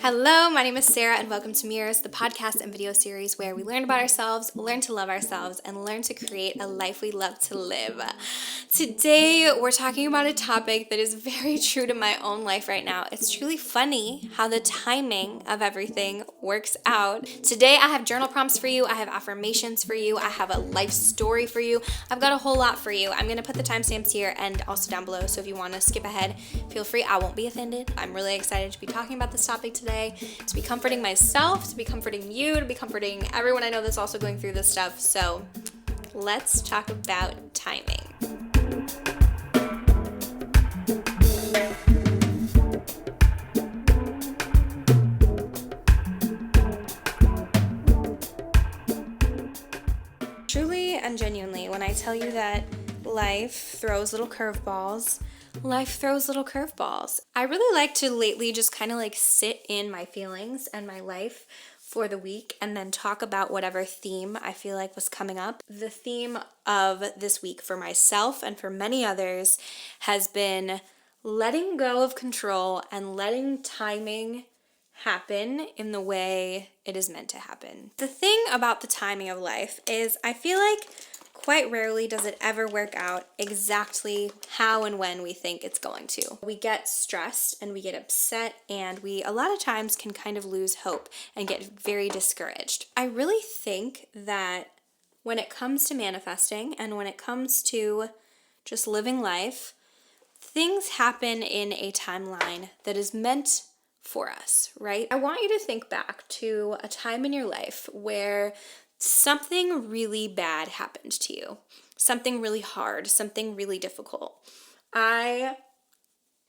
Hello, my name is Sarah, and welcome to Mirrors, the podcast and video series where we learn about ourselves, learn to love ourselves, and learn to create a life we love to live. Today, we're talking about a topic that is very true to my own life right now. It's truly funny how the timing of everything works out. Today, I have journal prompts for you, I have affirmations for you, I have a life story for you. I've got a whole lot for you. I'm going to put the timestamps here and also down below, so if you want to skip ahead, feel free. I won't be offended. I'm really excited to be talking about this topic today, to be comforting myself, to be comforting you, to be comforting everyone I know that's also going through this stuff. So let's talk about timing. Truly and genuinely, when I tell you that life throws little curveballs, I really like to lately just kind of like sit in my feelings and my life for the week and then talk about whatever theme I feel like was coming up. The theme of this week for myself and for many others has been letting go of control and letting timing happen in the way it is meant to happen. The thing about the timing of life is I feel like quite rarely does it ever work out exactly how and when we think it's going to. We get stressed and we get upset, and we a lot of times can kind of lose hope and get very discouraged. I really think that when it comes to manifesting and when it comes to just living life, things happen in a timeline that is meant for us, right? I want you to think back to a time in your life where something really bad happened to you, something really hard, something really difficult. I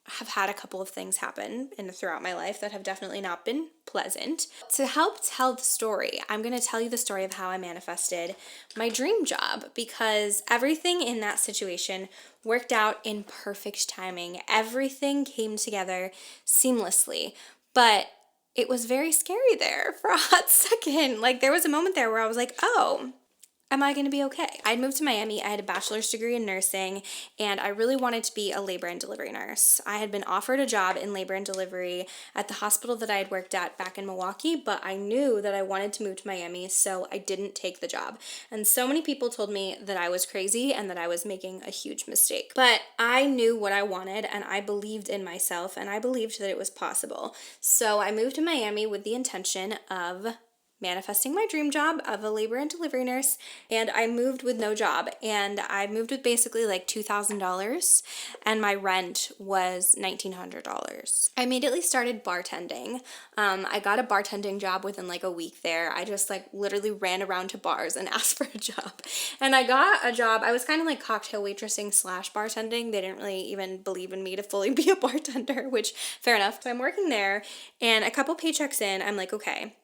have had a couple of things happen throughout my life that have definitely not been pleasant. To help tell the story, I'm going to tell you the story of how I manifested my dream job, because everything in that situation worked out in perfect timing. Everything came together seamlessly, but it was very scary there for a hot second. Like, there was a moment there where I was like, oh, am I going to be okay? I moved to Miami. I had a bachelor's degree in nursing, and I really wanted to be a labor and delivery nurse. I had been offered a job in labor and delivery at the hospital that I had worked at back in Milwaukee, but I knew that I wanted to move to Miami, so I didn't take the job. And so many people told me that I was crazy and that I was making a huge mistake. But I knew what I wanted, and I believed in myself, and I believed that it was possible. So I moved to Miami with the intention of manifesting my dream job of a labor and delivery nurse, and I moved with no job, and I moved with basically like $2,000, and my rent was $1,900. I immediately started bartending. I got a bartending job within like a week there. I just like literally ran around to bars and asked for a job, and I got a job. I was kind of like cocktail waitressing / bartending. They didn't really even believe in me to fully be a bartender, which fair enough. So I'm working there, and a couple paychecks in, I'm like, okay,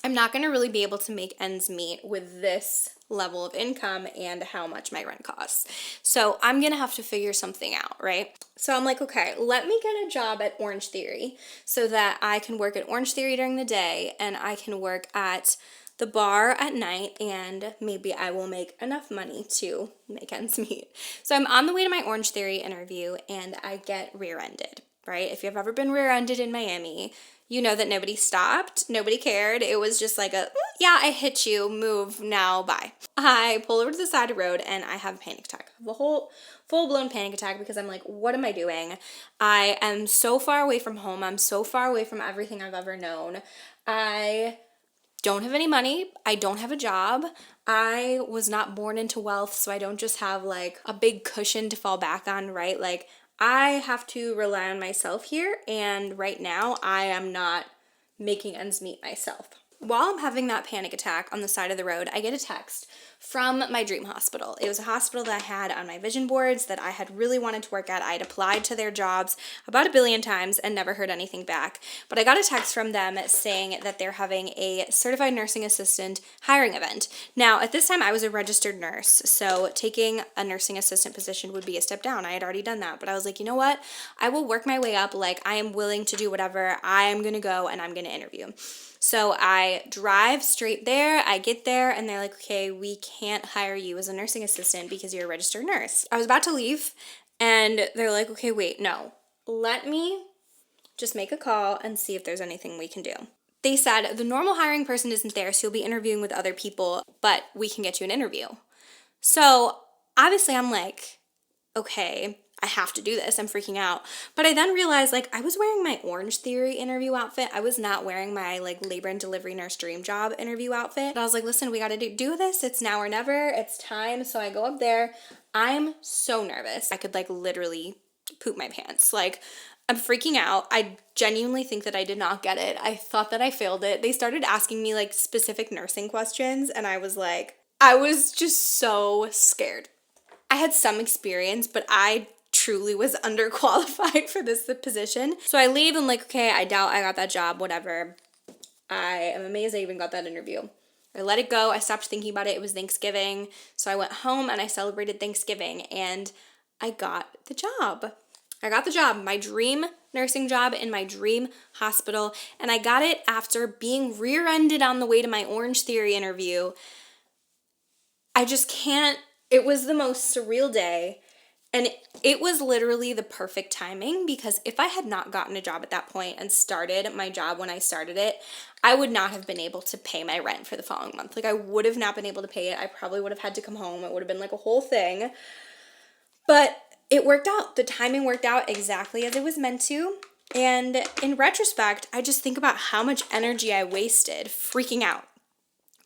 I'm not going to really be able to make ends meet with this level of income and how much my rent costs. So I'm going to have to figure something out, right? So I'm like, okay, let me get a job at Orange Theory so that I can work at Orange Theory during the day and I can work at the bar at night, and maybe I will make enough money to make ends meet. So I'm on the way to my Orange Theory interview, and I get rear-ended, right? If you've ever been rear-ended in Miami, you know that nobody stopped, nobody cared. It was just like yeah, I hit you, move now, bye. I pull over to the side of the road and I have a panic attack. I have a whole full-blown panic attack because I'm like, what am I doing? I am so far away from home. I'm so far away from everything I've ever known. I don't have any money. I don't have a job. I was not born into wealth, so I don't just have like a big cushion to fall back on, right? Like, I have to rely on myself here, and right now I am not making ends meet myself. While I'm having that panic attack on the side of the road, I get a text from my dream hospital. It was a hospital that I had on my vision boards that I had really wanted to work at. I had applied to their jobs about 1 billion times and never heard anything back. But I got a text from them saying that they're having a certified nursing assistant hiring event. Now, at this time, I was a registered nurse, so taking a nursing assistant position would be a step down. I had already done that, but I was like, you know what? I will work my way up. Like, I am willing to do whatever. I am going to go and I'm going to interview. So I drive straight there, I get there, and they're like, okay, we can't hire you as a nursing assistant because you're a registered nurse. I was about to leave, and they're like, okay, wait, no. Let me Just make a call and see if there's anything we can do. They said the normal hiring person isn't there, so you'll be interviewing with other people, but we can get you an interview. So obviously I'm like, okay, I have to do this. I'm freaking out. But I then realized like I was wearing my Orange Theory interview outfit. I was not wearing my like labor and delivery nurse dream job interview outfit. But I was like, listen, we got to do this. It's now or never. It's time. So I go up there. I'm so nervous. I could like literally poop my pants. Like I'm freaking out. I genuinely think that I did not get it. I thought that I failed it. They started asking me like specific nursing questions and I was just so scared. I had some experience, but I truly was underqualified for this position. So I leave and like, okay, I doubt I got that job, whatever. I am amazed I even got that interview. I let it go. I stopped thinking about it. It was Thanksgiving. So I went home and I celebrated Thanksgiving and I got the job. My dream nursing job in my dream hospital. And I got it after being rear-ended on the way to my Orange Theory interview. I just can't. It was the most surreal day. And it was literally the perfect timing because if I had not gotten a job at that point and started my job when I started it, I would not have been able to pay my rent for the following month. Like I would have not been able to pay it. I probably would have had to come home. It would have been like a whole thing. But it worked out. The timing worked out exactly as it was meant to. And in retrospect, I just think about how much energy I wasted freaking out.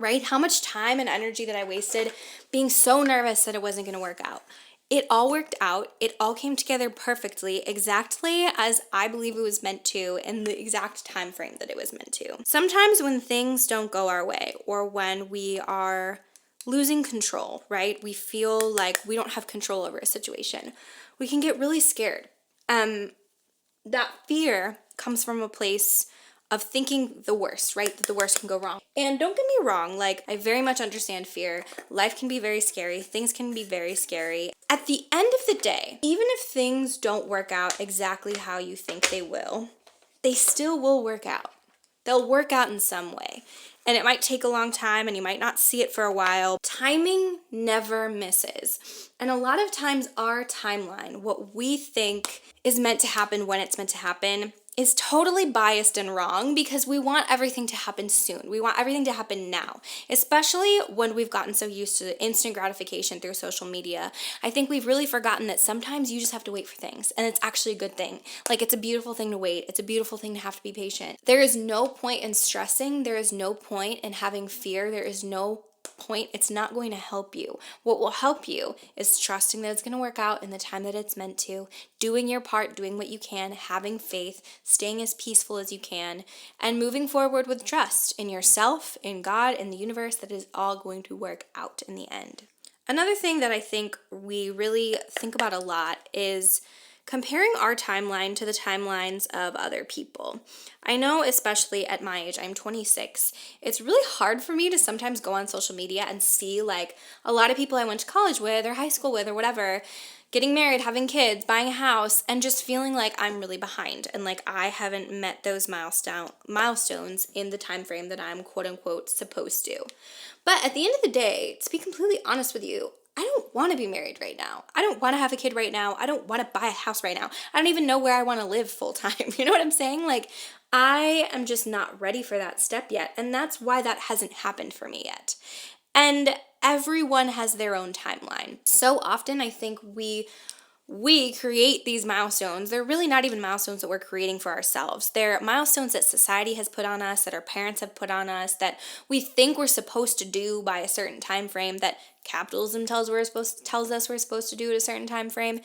Right? How much time and energy that I wasted being so nervous that it wasn't going to work out. It all worked out. It all came together perfectly, exactly as I believe it was meant to in the exact time frame that it was meant to. Sometimes when things don't go our way or when we are losing control, right? We feel like we don't have control over a situation. We can get really scared. That fear comes from a place of thinking the worst, right? That the worst can go wrong. And don't get me wrong, like I very much understand fear. Life can be very scary. Things can be very scary. At the end of the day, even if things don't work out exactly how you think they will, they still will work out. They'll work out in some way. And it might take a long time and you might not see it for a while. Timing never misses. And a lot of times our timeline, what we think is meant to happen when it's meant to happen, is totally biased and wrong because we want everything to happen soon. We want everything to happen now, especially when we've gotten so used to instant gratification through social media. I think we've really forgotten that sometimes you just have to wait for things, and it's actually a good thing. Like, it's a beautiful thing to wait. It's a beautiful thing to have to be patient. There is no point in stressing. There is no point in having fear. There is no point. It's not going to help you. What will help you is trusting that it's going to work out in the time that it's meant to, doing your part, doing what you can, having faith, staying as peaceful as you can, and moving forward with trust in yourself, in God, in the universe, that is all going to work out in the end. Another thing that I think we really think about a lot is comparing our timeline to the timelines of other people. I know, especially at my age, I'm 26, it's really hard for me to sometimes go on social media and see like a lot of people I went to college with or high school with or whatever, getting married, having kids, buying a house, and just feeling like I'm really behind and like I haven't met those milestones in the time frame that I'm quote unquote supposed to. But at the end of the day, to be completely honest with you, I don't want to be married right now. I don't want to have a kid right now. I don't want to buy a house right now. I don't even know where I want to live full time. You know what I'm saying? Like, I am just not ready for that step yet. And that's why that hasn't happened for me yet. And everyone has their own timeline. So often I think we create these milestones. They're really not even milestones that we're creating for ourselves. They're milestones that society has put on us, that our parents have put on us, that we think we're supposed to do by a certain time frame, that capitalism tells us we're supposed to do at a certain time frame.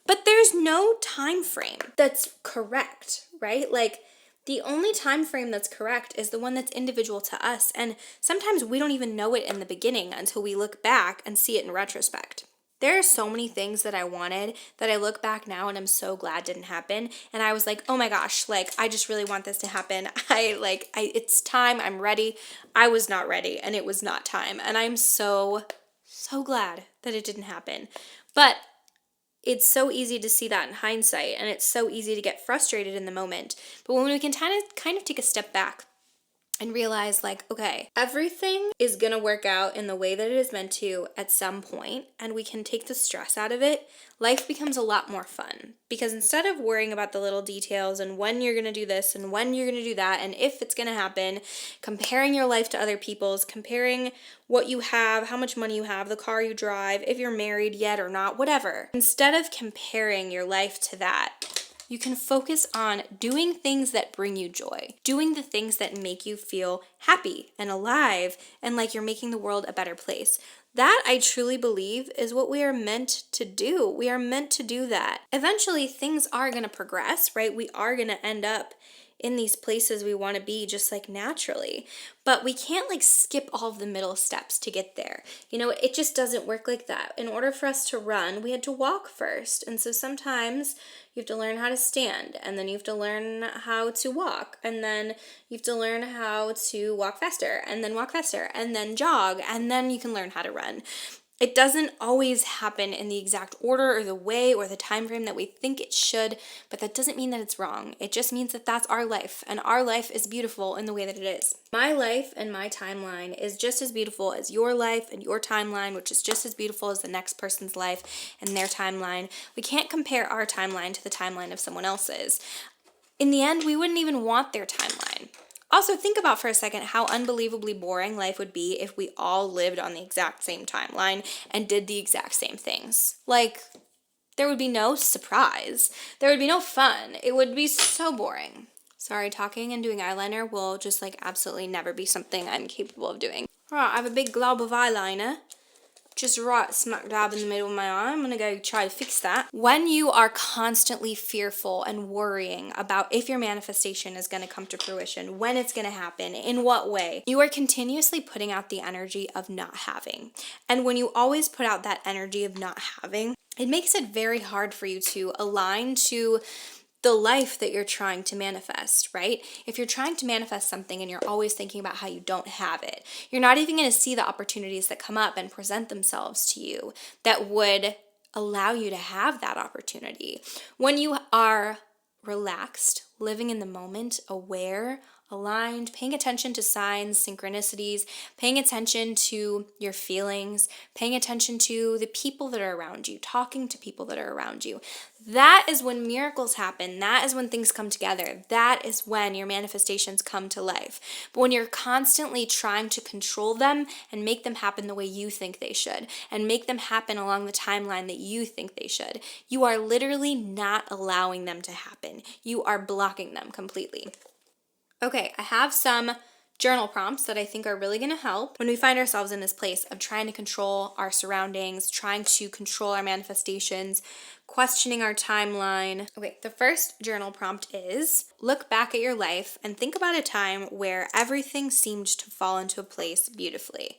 But there's no time frame that's correct, right? Like, the only time frame that's correct is the one that's individual to us. And sometimes we don't even know it in the beginning until we look back and see it in retrospect. There are so many things that I wanted that I look back now and I'm so glad didn't happen. And I was like, oh my gosh, like, I just really want this to happen. It's time. I'm ready. I was not ready and it was not time. And I'm so glad that it didn't happen. But it's so easy to see that in hindsight and it's so easy to get frustrated in the moment. But when we can kind of take a step back and realize like, okay, everything is gonna work out in the way that it is meant to at some point, and we can take the stress out of it. Life becomes a lot more fun because instead of worrying about the little details and when you're gonna do this and when you're gonna do that and if it's gonna happen, comparing your life to other people's, comparing what you have, how much money you have, the car you drive, if you're married yet or not, whatever. Instead of comparing your life to that, you can focus on doing things that bring you joy, doing the things that make you feel happy and alive and like you're making the world a better place. That, I truly believe, is what we are meant to do. We are meant to do that. Eventually, things are going to progress, right? We are going to end up in these places we want to be just like naturally. But we can't like skip all of the middle steps to get there. You know, it just doesn't work like that. In order for us to run, we had to walk first. And so sometimes you have to learn how to stand, and then you have to learn how to walk, and then you have to learn how to walk faster, and then walk faster, and then jog, and then you can learn how to run. It doesn't always happen in the exact order or the way or the time frame that we think it should, but that doesn't mean that it's wrong. It just means that that's our life, and our life is beautiful in the way that it is. My life and my timeline is just as beautiful as your life and your timeline, which is just as beautiful as the next person's life and their timeline. We can't compare our timeline to the timeline of someone else's. In the end, we wouldn't even want their timeline. Also, think about for a second how unbelievably boring life would be if we all lived on the exact same timeline and did the exact same things. Like, there would be no surprise. There would be no fun. It would be so boring. Sorry, talking and doing eyeliner will just like absolutely never be something I'm capable of doing. Alright, I have a big glob of eyeliner just right smack dab in the middle of my eye. I'm gonna go try to fix that. When you are constantly fearful and worrying about if your manifestation is gonna come to fruition, when it's gonna happen, in what way, you are continuously putting out the energy of not having. And when you always put out that energy of not having, it makes it very hard for you to align to the life that you're trying to manifest, right? If you're trying to manifest something and you're always thinking about how you don't have it, you're not even going to see the opportunities that come up and present themselves to you that would allow you to have that opportunity. When you are relaxed, living in the moment, aware, aligned, paying attention to signs, synchronicities, paying attention to your feelings, paying attention to the people that are around you, talking to people that are around you. That is when miracles happen. That is when things come together. That is when your manifestations come to life. But when you're constantly trying to control them and make them happen the way you think they should, and make them happen along the timeline that you think they should, you are literally not allowing them to happen. You are blocking them completely. Okay, I have some journal prompts that I think are really going to help when we find ourselves in this place of trying to control our surroundings, trying to control our manifestations, questioning our timeline. Okay, the first journal prompt is look back at your life and think about a time where everything seemed to fall into place beautifully.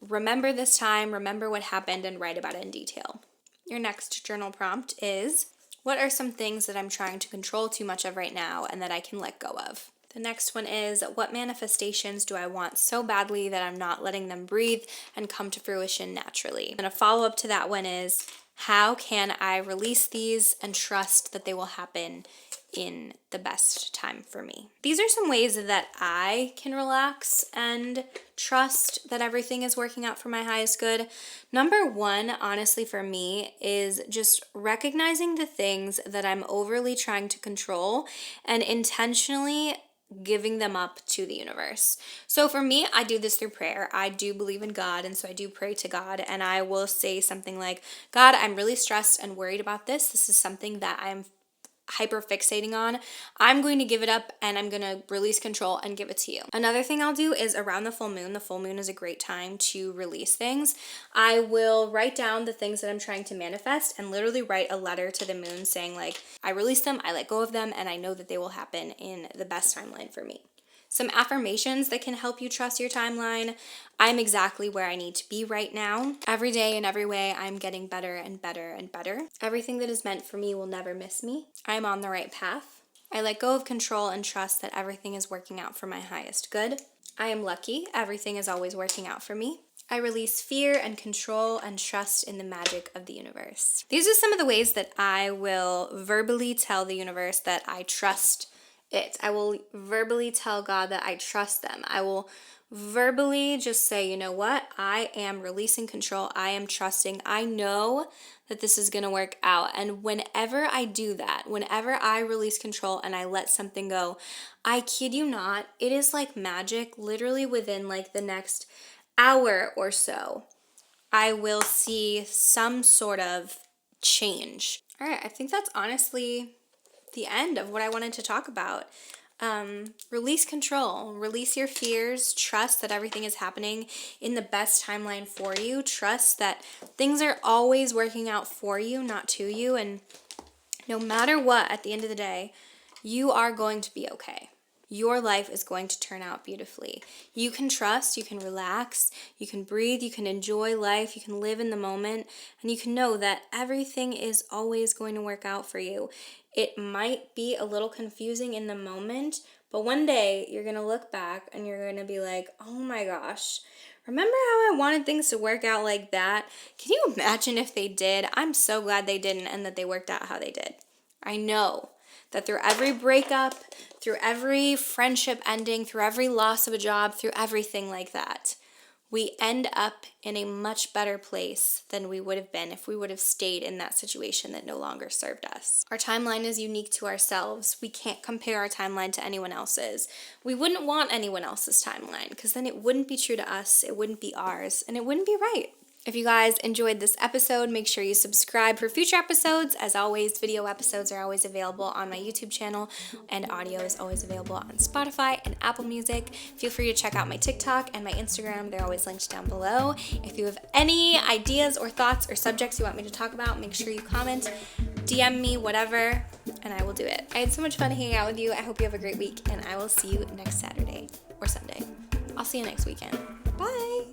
Remember this time, remember what happened, and write about it in detail. Your next journal prompt is what are some things that I'm trying to control too much of right now and that I can let go of? The next one is, what manifestations do I want so badly that I'm not letting them breathe and come to fruition naturally? And a follow-up to that one is, how can I release these and trust that they will happen in the best time for me? These are some ways that I can relax and trust that everything is working out for my highest good. Number one, honestly, for me, is just recognizing the things that I'm overly trying to control and intentionally giving them up to the universe. So for me, I do this through prayer. I do believe in God, and so I do pray to God, and I will say something like, God, I'm really stressed and worried about this. This is something that I'm hyper fixating on. I'm going to give it up and I'm going to release control and give it to you. Another thing I'll do is around the full moon. The full moon is a great time to release things. I will write down the things that I'm trying to manifest and literally write a letter to the moon saying like, I release them, I let go of them, and I know that they will happen in the best timeline for me. Some affirmations that can help you trust your timeline. I'm exactly where I need to be right now. Every day in every way, I'm getting better and better and better. Everything that is meant for me will never miss me. I'm on the right path. I let go of control and trust that everything is working out for my highest good. I am lucky. Everything is always working out for me. I release fear and control and trust in the magic of the universe. These are some of the ways that I will verbally tell the universe that I trust it. I will verbally tell God that I trust them. I will verbally just say, you know what? I am releasing control. I am trusting. I know that this is going to work out. And whenever I do that, whenever I release control and I let something go, I kid you not, it is like magic. Literally within like the next hour or so, I will see some sort of change. All right, I think that's honestly the end of what I wanted to talk about. Release control, release your fears, trust that everything is happening in the best timeline for you, trust that things are always working out for you, not to you, and no matter what, at the end of the day, you are going to be okay. Your life is going to turn out beautifully. You can trust, you can relax, you can breathe, you can enjoy life, you can live in the moment, and you can know that everything is always going to work out for you. It might be a little confusing in the moment, but one day you're going to look back and you're going to be like, oh my gosh, remember how I wanted things to work out like that? Can you imagine if they did? I'm so glad they didn't and that they worked out how they did. I know that through every breakup, through every friendship ending, through every loss of a job, through everything like that, we end up in a much better place than we would have been if we would have stayed in that situation that no longer served us. Our timeline is unique to ourselves. We can't compare our timeline to anyone else's. We wouldn't want anyone else's timeline because then it wouldn't be true to us, it wouldn't be ours, and it wouldn't be right. If you guys enjoyed this episode, make sure you subscribe for future episodes. As always, video episodes are always available on my YouTube channel, and audio is always available on Spotify and Apple Music. Feel free to check out my TikTok and my Instagram. They're always linked down below. If you have any ideas or thoughts or subjects you want me to talk about, make sure you comment, DM me, whatever, and I will do it. I had so much fun hanging out with you. I hope you have a great week, and I will see you next Saturday or Sunday. I'll see you next weekend. Bye!